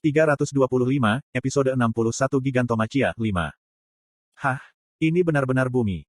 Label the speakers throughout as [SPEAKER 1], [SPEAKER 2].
[SPEAKER 1] 325, episode 61 Gigantomachia, 5. Hah? Ini benar-benar bumi.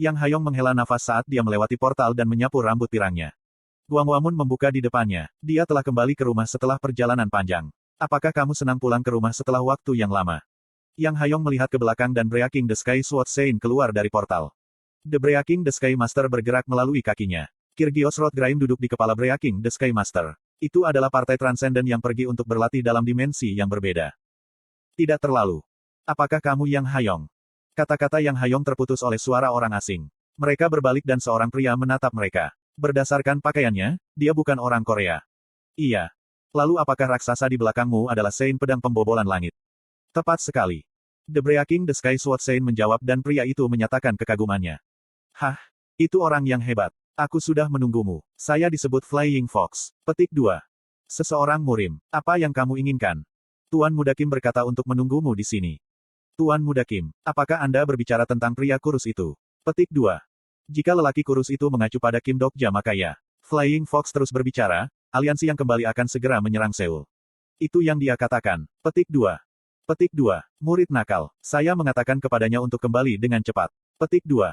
[SPEAKER 1] Yang Hayong menghela nafas saat dia melewati portal dan menyapu rambut pirangnya. Guang Wamun membuka di depannya. Dia telah kembali ke rumah setelah perjalanan panjang. Apakah kamu senang pulang ke rumah setelah waktu yang lama? Yang Hayong melihat ke belakang dan Breaking the Sky Sword Sein keluar dari portal. The Breaking the Sky Master bergerak melalui kakinya. Kyrgios Rodgrim duduk di kepala Breaking the Sky Master. Itu adalah partai transenden yang pergi untuk berlatih dalam dimensi yang berbeda. Tidak terlalu. Apakah kamu Yang Hayong? Kata-kata Yang Hayong terputus oleh suara orang asing. Mereka berbalik dan seorang pria menatap mereka. Berdasarkan pakaiannya, dia bukan orang Korea. Iya. Lalu apakah raksasa di belakangmu adalah Sein pedang pembobolan langit? Tepat sekali. The Breaking the Sky Sword Sein menjawab dan pria itu menyatakan kekagumannya. Hah? Itu orang yang hebat. Aku sudah menunggumu. Saya disebut Flying Fox. Petik 2. Seseorang murim. Apa yang kamu inginkan? Tuan Muda Kim berkata untuk menunggumu di sini. Tuan Muda Kim, apakah Anda berbicara tentang pria kurus itu? Petik 2. Jika lelaki kurus itu mengacu pada Kim Dokja maka ya. Flying Fox terus berbicara, aliansi yang kembali akan segera menyerang Seoul. Itu yang dia katakan. Petik 2. Petik 2. Murid nakal. Saya mengatakan kepadanya untuk kembali dengan cepat. Petik 2.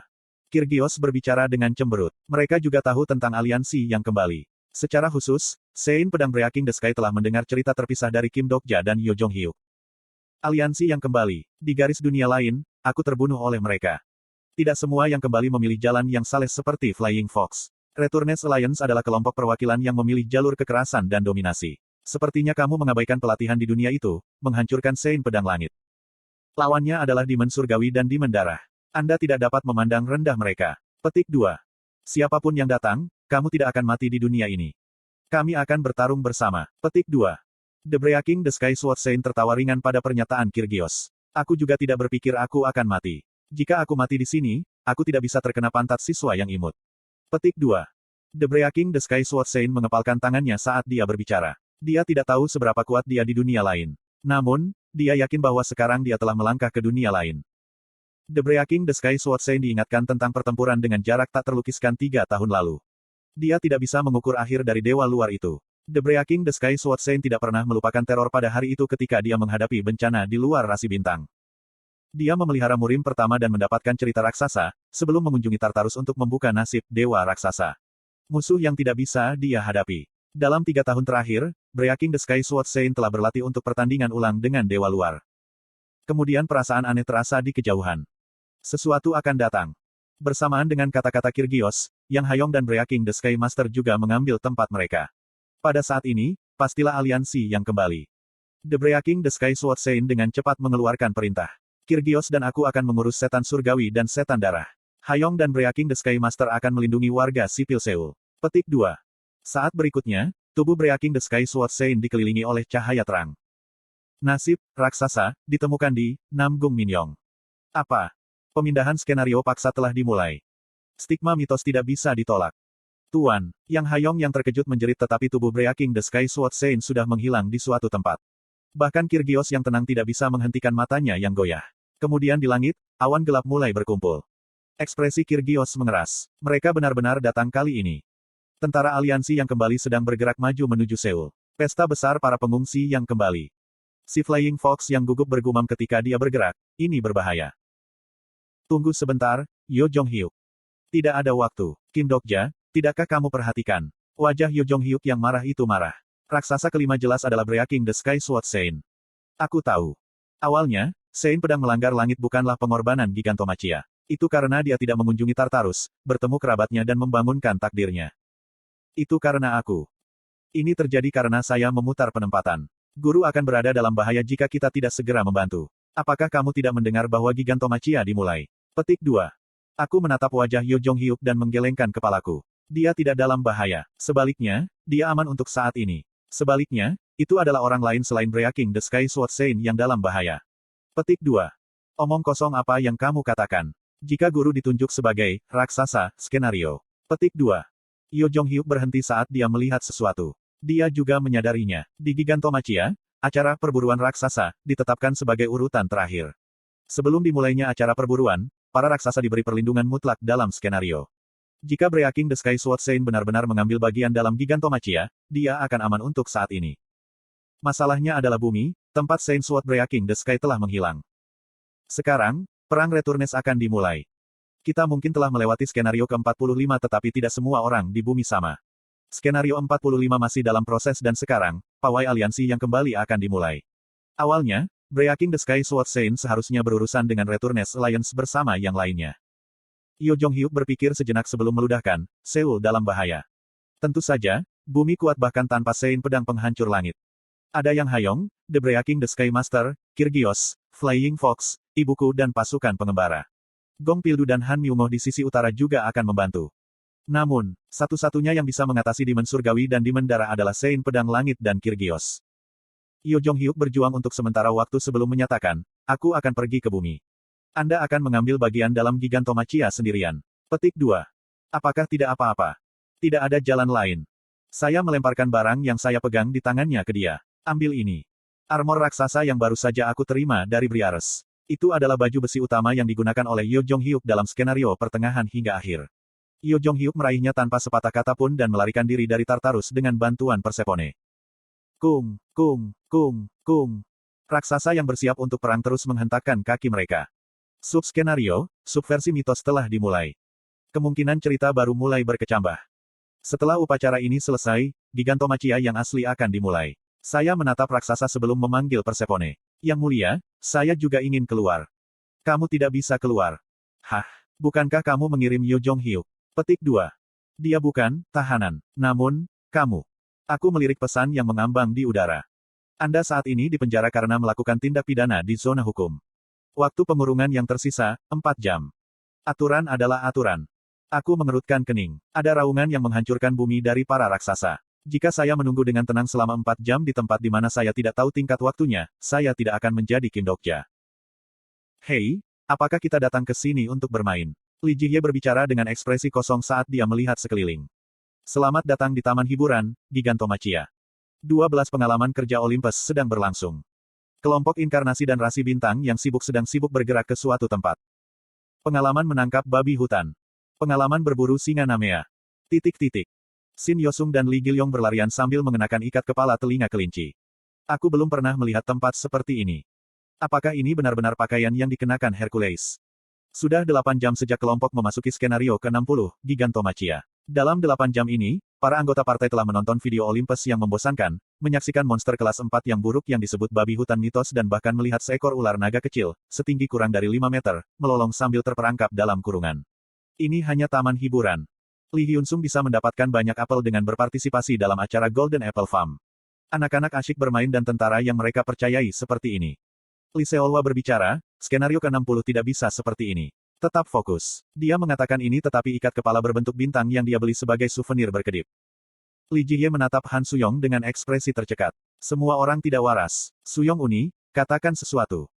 [SPEAKER 1] Kyrgios berbicara dengan cemberut. Mereka juga tahu tentang aliansi yang kembali. Secara khusus, Sein Pedang Breaking the Sky telah mendengar cerita terpisah dari Kim Dokja dan Yo Jong Hyuk. Aliansi yang kembali. Di garis dunia lain, aku terbunuh oleh mereka. Tidak semua yang kembali memilih jalan yang sales seperti Flying Fox. Returners Alliance adalah kelompok perwakilan yang memilih jalur kekerasan dan dominasi. Sepertinya kamu mengabaikan pelatihan di dunia itu, menghancurkan Sein Pedang Langit. Lawannya adalah Demon Surgawi dan Demon Darah. Anda tidak dapat memandang rendah mereka. Petik 2. Siapapun yang datang, kamu tidak akan mati di dunia ini. Kami akan bertarung bersama. Petik 2. The Breaking the Sky Sword Sein tertawa ringan pada pernyataan Kyrgios. Aku juga tidak berpikir aku akan mati. Jika aku mati di sini, aku tidak bisa terkena pantat siswa yang imut. Petik 2. The Breaking the Sky Sword Sein mengepalkan tangannya saat dia berbicara. Dia tidak tahu seberapa kuat dia di dunia lain. Namun, dia yakin bahwa sekarang dia telah melangkah ke dunia lain. The Breaking the Sky Sword Sein diingatkan tentang pertempuran dengan jarak tak terlukiskan 3 tahun lalu. Dia tidak bisa mengukur akhir dari dewa luar itu. The Breaking the Sky Sword Sein tidak pernah melupakan teror pada hari itu ketika dia menghadapi bencana di luar rasi bintang. Dia memelihara murim pertama dan mendapatkan cerita raksasa, sebelum mengunjungi Tartarus untuk membuka nasib dewa raksasa. Musuh yang tidak bisa dia hadapi. Dalam 3 tahun terakhir, Breaking the Sky Sword Sein telah berlatih untuk pertandingan ulang dengan dewa luar. Kemudian perasaan aneh terasa di kejauhan. Sesuatu akan datang. Bersamaan dengan kata-kata Kyrgios, Yang Hayong dan Breaking the Sky Master juga mengambil tempat mereka. Pada saat ini, pastilah aliansi yang kembali. The Breaking the Sky Sword Sein dengan cepat mengeluarkan perintah. Kyrgios dan aku akan mengurus setan surgawi dan setan darah. Hayong dan Breaking the Sky Master akan melindungi warga sipil Seoul. Petik 2. Saat berikutnya, tubuh Breaking the Sky Sword Sein dikelilingi oleh cahaya terang. Nasib, raksasa, ditemukan di Namgung Minyong. Apa? Pemindahan skenario paksa telah dimulai. Stigma mitos tidak bisa ditolak. Tuan, Yang Hayong yang terkejut menjerit tetapi tubuh Breaking the Sky Sword Sein sudah menghilang di suatu tempat. Bahkan Kyrgios yang tenang tidak bisa menghentikan matanya yang goyah. Kemudian di langit, awan gelap mulai berkumpul. Ekspresi Kyrgios mengeras. Mereka benar-benar datang kali ini. Tentara aliansi yang kembali sedang bergerak maju menuju Seoul. Pesta besar para pengungsi yang kembali. Si Flying Fox yang gugup bergumam ketika dia bergerak, ini berbahaya. Tunggu sebentar, Yo Jong Hyuk. Tidak ada waktu. Kim Dokja, tidakkah kamu perhatikan? Wajah Yo Jong Hyuk yang marah itu marah. Raksasa kelima jelas adalah Breaking the Sky Sword Sein. Aku tahu. Awalnya, Sein Pedang Melanggar Langit bukanlah pengorbanan Gigantomachia. Itu karena dia tidak mengunjungi Tartarus, bertemu kerabatnya dan membangunkan takdirnya. Itu karena aku. Ini terjadi karena saya memutar penempatan. Guru akan berada dalam bahaya jika kita tidak segera membantu. Apakah kamu tidak mendengar bahwa Gigantomachia dimulai? Petik 2. Aku menatap wajah Yo Jong Hyuk dan menggelengkan kepalaku. Dia tidak dalam bahaya. Sebaliknya, dia aman untuk saat ini. Sebaliknya, itu adalah orang lain selain Breaking the Sky Sword Sein yang dalam bahaya. Petik 2. Omong kosong apa yang kamu katakan? Jika guru ditunjuk sebagai raksasa, skenario. Petik 2. Yo Jong Hyuk berhenti saat dia melihat sesuatu. Dia juga menyadarinya. Di Gigantomachia, acara perburuan raksasa ditetapkan sebagai urutan terakhir. Sebelum dimulainya acara perburuan, para raksasa diberi perlindungan mutlak dalam skenario. Jika Breaking the Sky Sword Sein benar-benar mengambil bagian dalam Gigantomachia, dia akan aman untuk saat ini. Masalahnya adalah bumi, tempat Saint Sword Breaking the Sky telah menghilang. Sekarang, perang Returnes akan dimulai. Kita mungkin telah melewati skenario ke-45 tetapi tidak semua orang di bumi sama. Skenario 45 masih dalam proses dan sekarang, pawai aliansi yang kembali akan dimulai. Awalnya, Breaking the Sky Sword Saint seharusnya berurusan dengan Returnes Alliance bersama yang lainnya. Yo Jong-hyuk berpikir sejenak sebelum meludahkan, Seoul dalam bahaya. Tentu saja, bumi kuat bahkan tanpa Saint pedang penghancur langit. Ada Yang Hayong, The Breaking the Sky Master, Kyrgios, Flying Fox, ibuku dan pasukan pengembara. Gong Pildu dan Han Myungoh di sisi utara juga akan membantu. Namun, satu-satunya yang bisa mengatasi Demon Surgawi dan Demon Darah adalah Saint Pedang Langit dan Kyrgios. Yo Jong-hyuk berjuang untuk sementara waktu sebelum menyatakan, aku akan pergi ke bumi. Anda akan mengambil bagian dalam Gigantomachia sendirian. Petik 2. Apakah tidak apa-apa? Tidak ada jalan lain. Saya melemparkan barang yang saya pegang di tangannya ke dia. Ambil ini. Armor raksasa yang baru saja aku terima dari Briares. Itu adalah baju besi utama yang digunakan oleh Yo Jong-hyuk dalam skenario pertengahan hingga akhir. Yo Jong-hyuk meraihnya tanpa sepatah kata pun dan melarikan diri dari Tartarus dengan bantuan Persephone. Kung, kung, kung, kung. Raksasa yang bersiap untuk perang terus menghentakkan kaki mereka. Sub-skenario, subversi mitos telah dimulai. Kemungkinan cerita baru mulai berkecambah. Setelah upacara ini selesai, Gigantomachia yang asli akan dimulai. Saya menatap raksasa sebelum memanggil Persephone. Yang mulia, saya juga ingin keluar. Kamu tidak bisa keluar. Hah? Bukankah kamu mengirim Yo Jong-hyuk? Petik 2. Dia bukan tahanan. Namun, kamu. Aku melirik pesan yang mengambang di udara. Anda saat ini dipenjara karena melakukan tindak pidana di zona hukum. Waktu pengurungan yang tersisa, 4 jam. Aturan adalah aturan. Aku mengerutkan kening. Ada raungan yang menghancurkan bumi dari para raksasa. Jika saya menunggu dengan tenang selama 4 jam di tempat di mana saya tidak tahu tingkat waktunya, saya tidak akan menjadi Kim Dokja. Hei, apakah kita datang ke sini untuk bermain? Li Jihye berbicara dengan ekspresi kosong saat dia melihat sekeliling. Selamat datang di Taman Hiburan, Gigantomachia. 12 pengalaman kerja Olympus sedang berlangsung. Kelompok inkarnasi dan rasi bintang yang sedang sibuk bergerak ke suatu tempat. Pengalaman menangkap babi hutan. Pengalaman berburu singa Namea. Titik-titik. Shin Yosung dan Li Gilyong berlarian sambil mengenakan ikat kepala telinga kelinci. Aku belum pernah melihat tempat seperti ini. Apakah ini benar-benar pakaian yang dikenakan Hercules? Sudah 8 jam sejak kelompok memasuki skenario ke-60, Gigantomachia. Dalam 8 jam ini, para anggota partai telah menonton video Olympus yang membosankan, menyaksikan monster kelas 4 yang buruk yang disebut babi hutan mitos dan bahkan melihat seekor ular naga kecil, setinggi kurang dari 5 meter, melolong sambil terperangkap dalam kurungan. Ini hanya taman hiburan. Lee Hyun-sung bisa mendapatkan banyak apel dengan berpartisipasi dalam acara Golden Apple Farm. Anak-anak asyik bermain dan tentara yang mereka percayai seperti ini. Lee Seolwa berbicara, skenario ke-60 tidak bisa seperti ini. Tetap fokus. Dia mengatakan ini tetapi ikat kepala berbentuk bintang yang dia beli sebagai souvenir berkedip. Lee Jihye menatap Han Suyong dengan ekspresi tercekat. Semua orang tidak waras. Suyong Uni, katakan sesuatu.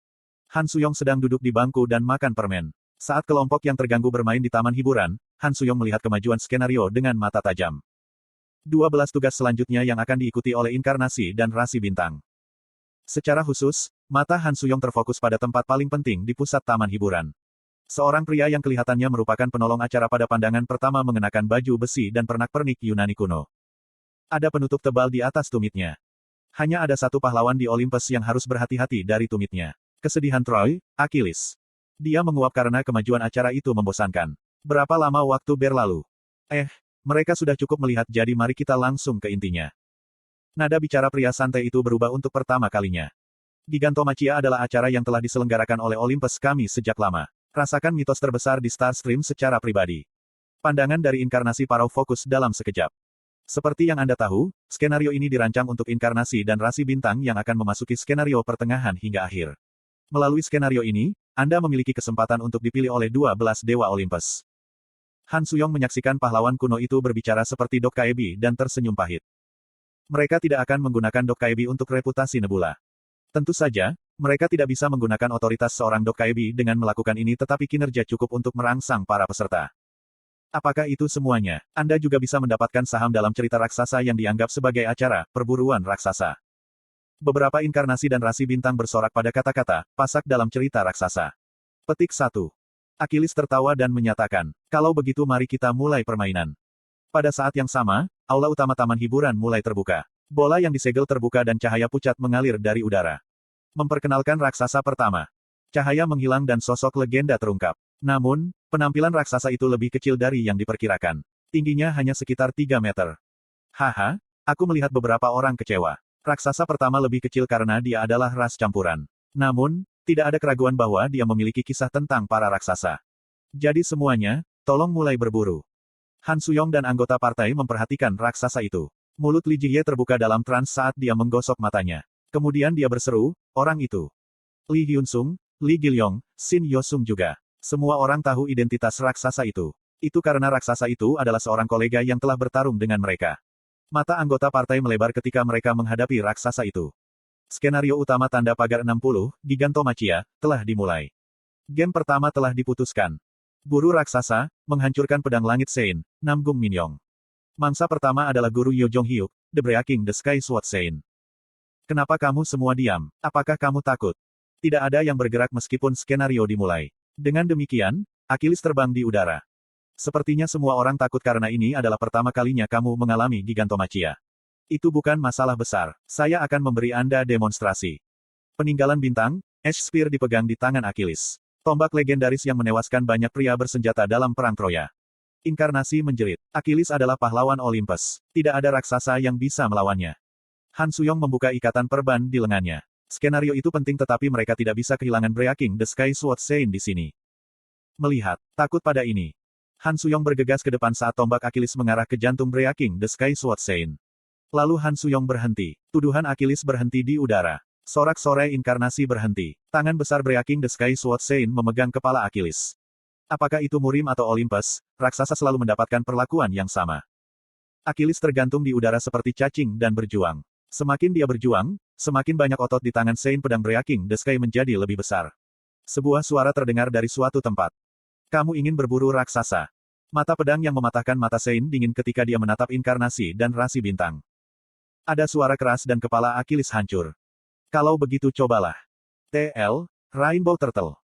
[SPEAKER 1] Han Suyong sedang duduk di bangku dan makan permen. Saat kelompok yang terganggu bermain di taman hiburan, Han Suyong melihat kemajuan skenario dengan mata tajam. 12 tugas selanjutnya yang akan diikuti oleh inkarnasi dan rasi bintang. Secara khusus, mata Han Suyong terfokus pada tempat paling penting di pusat taman hiburan. Seorang pria yang kelihatannya merupakan penolong acara pada pandangan pertama mengenakan baju besi dan pernak-pernik Yunani kuno. Ada penutup tebal di atas tumitnya. Hanya ada satu pahlawan di Olympus yang harus berhati-hati dari tumitnya. Kesedihan Troy, Achilles. Dia menguap karena kemajuan acara itu membosankan. Berapa lama waktu berlalu? Mereka sudah cukup melihat jadi mari kita langsung ke intinya. Nada bicara pria santai itu berubah untuk pertama kalinya. Gigantomachia adalah acara yang telah diselenggarakan oleh Olympus kami sejak lama. Rasakan mitos terbesar di Starstream secara pribadi. Pandangan dari inkarnasi Parau fokus dalam sekejap. Seperti yang Anda tahu, skenario ini dirancang untuk inkarnasi dan rasi bintang yang akan memasuki skenario pertengahan hingga akhir. Melalui skenario ini, Anda memiliki kesempatan untuk dipilih oleh 12 dewa Olympus. Han Suyong menyaksikan pahlawan kuno itu berbicara seperti Dok Kaebi dan tersenyum pahit. Mereka tidak akan menggunakan Dok Kaebi untuk reputasi Nebula. Tentu saja, mereka tidak bisa menggunakan otoritas seorang Dok Kaebi dengan melakukan ini tetapi kinerja cukup untuk merangsang para peserta. Apakah itu semuanya? Anda juga bisa mendapatkan saham dalam cerita raksasa yang dianggap sebagai acara perburuan raksasa. Beberapa inkarnasi dan rasi bintang bersorak pada kata-kata, pasak dalam cerita raksasa. Petik 1. Achilles tertawa dan menyatakan, kalau begitu mari kita mulai permainan. Pada saat yang sama, aula utama taman hiburan mulai terbuka. Bola yang disegel terbuka dan cahaya pucat mengalir dari udara. Memperkenalkan raksasa pertama. Cahaya menghilang dan sosok legenda terungkap. Namun, penampilan raksasa itu lebih kecil dari yang diperkirakan. Tingginya hanya sekitar 3 meter. Haha, aku melihat beberapa orang kecewa. Raksasa pertama lebih kecil karena dia adalah ras campuran. Namun, tidak ada keraguan bahwa dia memiliki kisah tentang para raksasa. Jadi semuanya, tolong mulai berburu. Han Suyong dan anggota partai memperhatikan raksasa itu. Mulut Li Jie terbuka dalam trans saat dia menggosok matanya. Kemudian dia berseru, orang itu. Li Hyunsung, Li Gilyong, Shin Yosung juga. Semua orang tahu identitas raksasa itu. Itu karena raksasa itu adalah seorang kolega yang telah bertarung dengan mereka. Mata anggota partai melebar ketika mereka menghadapi raksasa itu. Skenario utama tanda pagar 60, Gigantomachia, telah dimulai. Game pertama telah diputuskan. Guru raksasa, menghancurkan pedang langit Sein, Namgung Minyong. Mangsa pertama adalah guru Yo Jong Hyuk, The Breaking the Sky Sword Sein. Kenapa kamu semua diam? Apakah kamu takut? Tidak ada yang bergerak meskipun skenario dimulai. Dengan demikian, Achilles terbang di udara. Sepertinya semua orang takut karena ini adalah pertama kalinya kamu mengalami Gigantomachia. Itu bukan masalah besar. Saya akan memberi Anda demonstrasi. Peninggalan bintang, Ash Spear dipegang di tangan Achilles. Tombak legendaris yang menewaskan banyak pria bersenjata dalam Perang Troya. Inkarnasi menjerit. Achilles adalah pahlawan Olympus. Tidak ada raksasa yang bisa melawannya. Han Suyong membuka ikatan perban di lengannya. Skenario itu penting tetapi mereka tidak bisa kehilangan Breaking the Sky Sword Sein di sini. Melihat, takut pada ini. Han Suyong bergegas ke depan saat tombak Achilles mengarah ke jantung Breaking the Sky Sword Sein. Lalu Han Suyong berhenti. Tuduhan Achilles berhenti di udara. Sorak-sorai inkarnasi berhenti. Tangan besar Breaking the Sky Sword Sein memegang kepala Achilles. Apakah itu Murim atau Olympus, raksasa selalu mendapatkan perlakuan yang sama. Achilles tergantung di udara seperti cacing dan berjuang. Semakin dia berjuang, semakin banyak otot di tangan Sein pedang Breaking the Sky menjadi lebih besar. Sebuah suara terdengar dari suatu tempat. Kamu ingin berburu raksasa. Mata pedang yang mematahkan mata Sein dingin ketika dia menatap inkarnasi dan rasi bintang. Ada suara keras dan kepala Achilles hancur. Kalau begitu cobalah. TL, Rainbow Turtle.